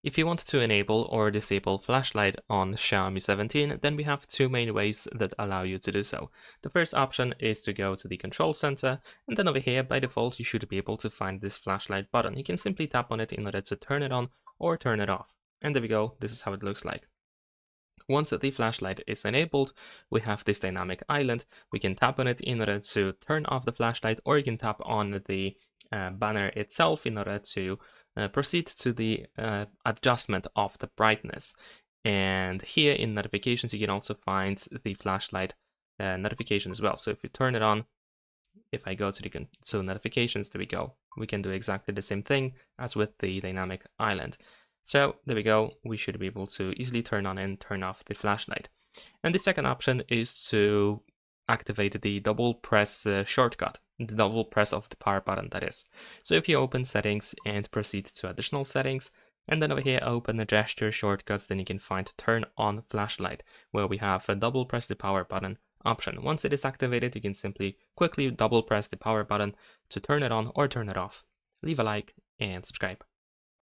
If you want to enable or disable flashlight on Xiaomi 17, then we have two main ways that allow you to do so. The first option is to go to the control center, and then over here by default you should be able to find this flashlight button. You can simply tap on it in order to turn it on or turn it off. And there we go, this is how it looks like. Once the flashlight is enabled, we have this dynamic island. We can tap on it in order to turn off the flashlight, or you can tap on the banner itself in order to proceed to the adjustment of the brightness. And here in notifications, you can also find the flashlight notification as well. So if you turn it on, if I go to the notifications, there we go. We can do exactly the same thing as with the dynamic island. So there we go, we should be able to easily turn on and turn off the flashlight. And the second option is to activate the double press shortcut, the double press of the power button, that is. So if you open settings and proceed to additional settings, and then over here open the gesture shortcuts, then you can find turn on flashlight, where we have a double press the power button option. Once it is activated, you can simply quickly double press the power button to turn it on or turn it off. Leave a like and subscribe.